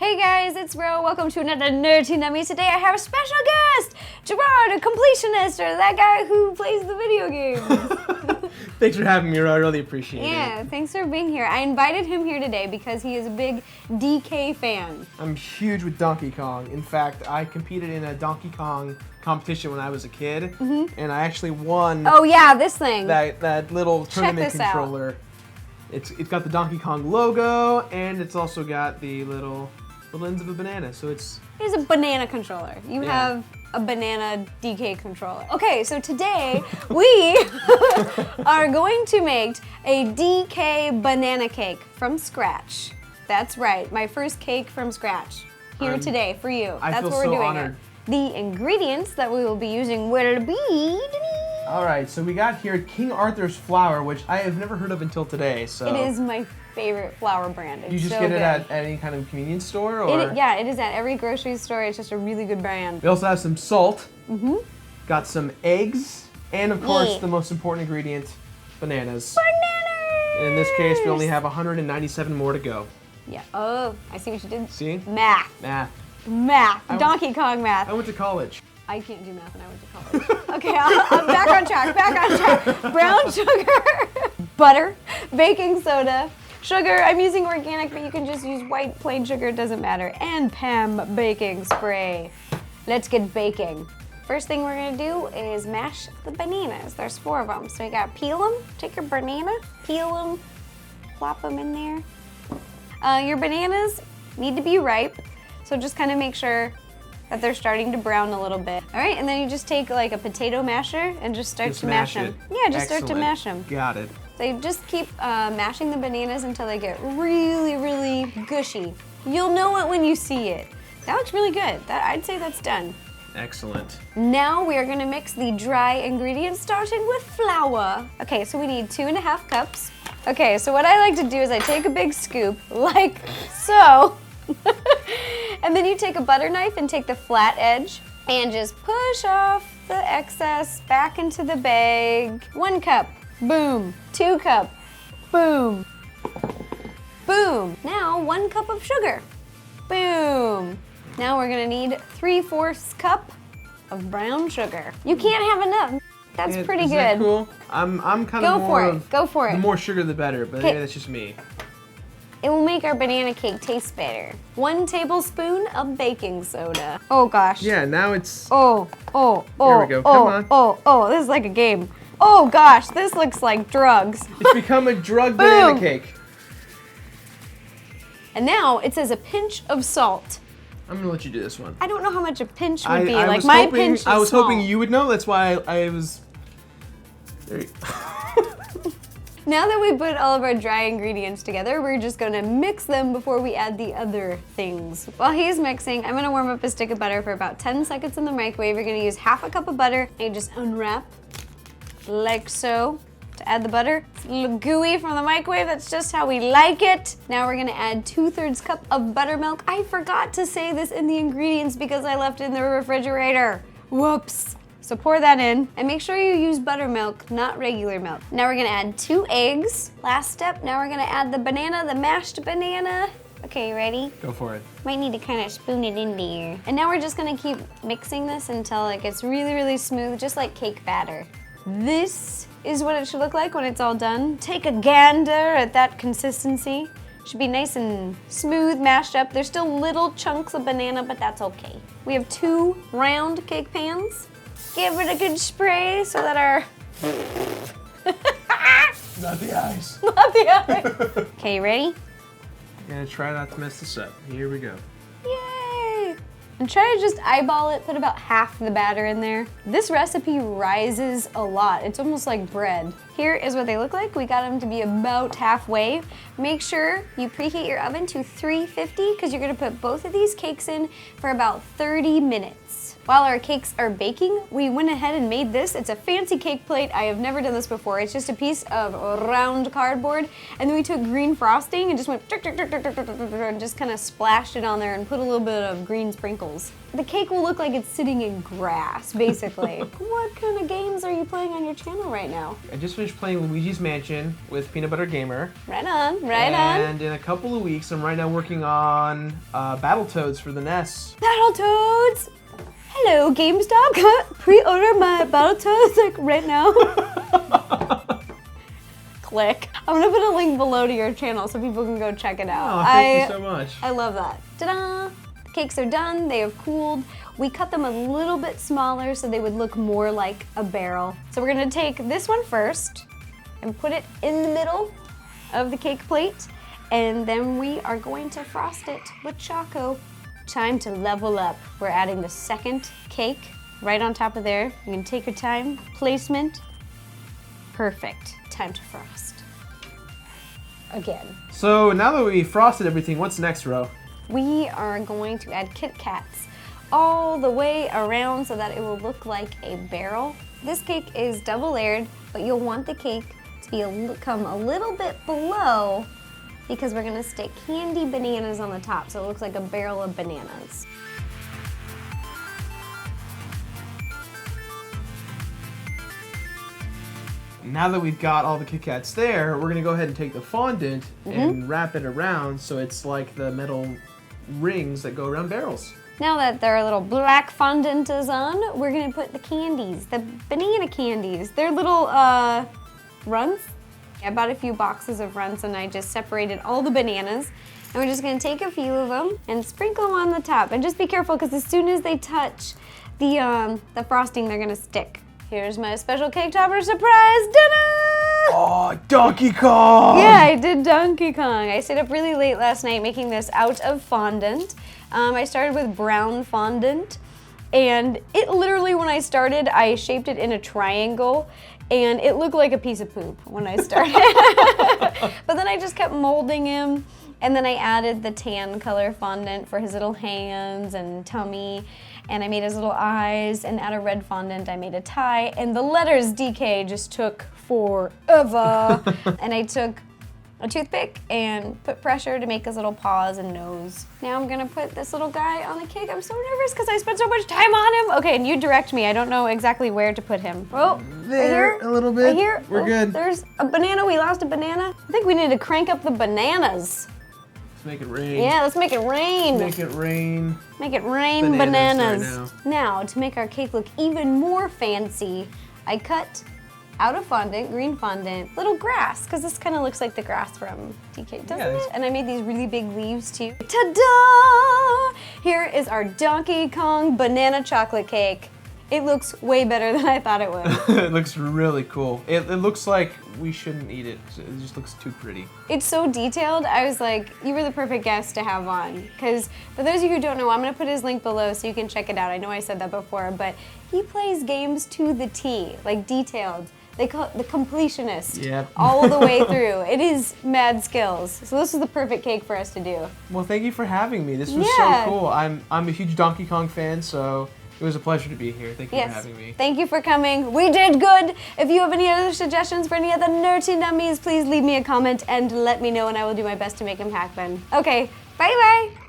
Hey guys, it's Ro. Welcome to another Nerdy Nummies. Today I have a special guest, Gerard, a completionist, or that guy who plays the video games. Thanks for having me, Ro. I really appreciate it. Yeah, thanks for being here. I invited him here today because he is a big DK fan. I'm huge with Donkey Kong. In fact, I competed in a Donkey Kong competition when I was a kid, and I actually won. Oh yeah, this thing. That little tournament this out. controller. It's got the Donkey Kong logo, and it's also got the little ends of a banana. So it's a banana controller. You Yeah. have a banana DK controller. Okay, so today we are going to make a DK banana cake from scratch. That's right, my first cake from scratch. Here today for you. I That's feel what we're so doing honored. it. The ingredients that we will be using will be... all right. So we got here King Arthur's flour, which I have never heard of until today. So It is my favorite flour brand. It's you just so get good. it at any kind of convenience store, or Yeah, it is at every grocery store. It's just a really good brand. we also have some salt. Got some eggs, and of course the most important ingredient, bananas. Bananas! And in this case, we only have 197 more to go. Yeah. Oh, I see what you did. See? Math. Math. Donkey Kong math. I went to college. I can't do math and I went to college. Okay, I'm back on track. Brown sugar, butter, baking soda, sugar. I'm using organic, but you can just use white plain sugar, it doesn't matter. And Pam baking spray. Let's get baking. First thing we're gonna do is mash the bananas. There's 4 of them. So you gotta peel them, take your banana, peel them, plop them in there. Your bananas need to be ripe, so just kind of make sure that they're starting to brown a little bit. All right, and then you just take like a potato masher and just start to mash them. Yeah, just start to mash them. Got it. So you just keep mashing the bananas until they get really, really gushy. You'll know it when you see it. That looks really good. I'd say that's done. Excellent. Now we are gonna mix the dry ingredients, starting with flour. Okay, so we need 2.5 cups. Okay, so what I like to do is I take a big scoop, like so. And then you take a butter knife and take the flat edge and just push off the excess back into the bag. 1 cup, boom. 2 cup, boom. Boom. Now 1 cup of sugar, boom. Now we're gonna need 3/4 cup of brown sugar. You can't have enough. That's Yeah, pretty is good. that cool? I'm kind of more of Go for it. the more sugar the better, but maybe that's just me. It will make our banana cake taste better. 1 tablespoon of baking soda. Oh gosh. Yeah, now it's Oh. Here we go. Come on. Oh, this is like a game. Oh gosh, this looks like drugs. it's become a drug banana Boom. cake. And now it says a pinch of salt. I'm gonna let you do this one. I don't know how much a pinch would be. I Like was my hoping, pinch is I was small. hoping you would know. That's why I was. There you... Now that we put all of our dry ingredients together, we're just gonna mix them before we add the other things. While he's mixing, I'm gonna warm up a stick of butter for about 10 seconds in the microwave. You're gonna use 1/2 cup of butter and you just unwrap like so to add the butter. It's a little gooey from the microwave, that's just how we like it. Now we're gonna add 2/3 cup of buttermilk. I forgot to say this in the ingredients because I left it in the refrigerator. Whoops. So pour that in and make sure you use buttermilk, not regular milk. Now we're gonna add 2 eggs. Last step, now we're gonna add the banana, the mashed banana. Okay, you ready? Go for it. Might need to kind of spoon it in there. And now we're just gonna keep mixing this until it gets really, really smooth, just like cake batter. This is what it should look like when it's all done. Take a gander at that consistency. Should be nice and smooth, mashed up. There's still little chunks of banana, but that's okay. We have 2 round cake pans. Give it a good spray so that our... Not the eyes. Not the eye. Okay, you ready? Gonna try not to mess this up. Here we go. Yay! And try to just eyeball it, put about half the batter in there. This recipe rises a lot. It's almost like bread. Here is what they look like. We got them to be about halfway. Make sure you preheat your oven to 350 because you're gonna put both of these cakes in for about 30 minutes. While our cakes are baking, we went ahead and made this. It's a fancy cake plate. I have never done this before. It's just a piece of round cardboard, and then we took green frosting and just went and just kind of splashed it on there and put a little bit of green sprinkles. The cake will look like it's sitting in grass, basically. What kind of games are you playing on your channel right now? I just finished playing Luigi's Mansion with Peanut Butter Gamer. Right on, right on. And in a couple of weeks, I'm right now working on Battletoads for the NES. Battletoads! Hello, GameStop. Pre-order my Battletoads like right now. Click. I'm gonna put a link below to your channel so people can go check it out. Oh, thank you so much. I love that. Ta-da! The cakes are done. They have cooled. We cut them a little bit smaller so they would look more like a barrel. So we're gonna take this one first and put it in the middle of the cake plate, and then we are going to frost it with Choco. Time to level up. We're adding the second cake right on top of there. You can take your time. Placement. Perfect. Time to frost. Again. So now that we frosted everything, what's next, Ro? We are going to add Kit Kats all the way around so that it will look like a barrel. This cake is double layered, but you'll want the cake to come a little bit below because we're gonna stick candy bananas on the top so it looks like a barrel of bananas. Now that we've got all the Kit Kats there, we're gonna go ahead and take the fondant and wrap it around so it's like the metal rings that go around barrels. Now that their little black fondant is on, we're gonna put the candies, the banana candies. They're little runs. I bought a few boxes of runs and I just separated all the bananas. And we're just gonna take a few of them and sprinkle them on the top. And just be careful because as soon as they touch the frosting, they're gonna stick. Here's my special cake topper surprise, ta-da! Oh, Donkey Kong! Yeah, I did Donkey Kong. I stayed up really late last night making this out of fondant. I started with brown fondant, and it literally, when I started, I shaped it in a triangle, and it looked like a piece of poop when I started. But then I just kept molding him, and then I added the tan color fondant for his little hands and tummy, and I made his little eyes, and out of red fondant I made a tie, and the letters DK just took forever. And I took a toothpick and put pressure to make his little paws and nose. Now I'm gonna put this little guy on the cake. I'm so nervous because I spent so much time on him. Okay, and you direct me. I don't know exactly where to put him. Oh, there, right here, a little bit. Right here. We're good. There's a banana. We lost a banana. I think we need to crank up the bananas. Let's make it rain. Yeah, let's make it rain. Make it rain. Make it rain Bananas bananas. right Now, to make our cake look even more fancy, I cut out of fondant, green fondant, little grass, because this kind of looks like the grass from DK, doesn't it? And I made these really big leaves too. Ta-da! Here is our Donkey Kong banana chocolate cake. It looks way better than I thought it would. It looks really cool. It looks like we shouldn't eat it. It just looks too pretty. It's so detailed. I was like, you were the perfect guest to have on. Because for those of you who don't know, I'm going to put his link below so you can check it out. I know I said that before, but he plays games to the T, like detailed. They call it the Completionist. Yep. All the way through. It is mad skills. So this is the perfect cake for us to do. Well, thank you for having me. This was so cool. I'm a huge Donkey Kong fan, so it was a pleasure to be here. Thank you for having me. Thank you for coming. We did good. If you have any other suggestions for any other nerdy nummies, please leave me a comment and let me know, and I will do my best to make them happen. Okay, bye-bye.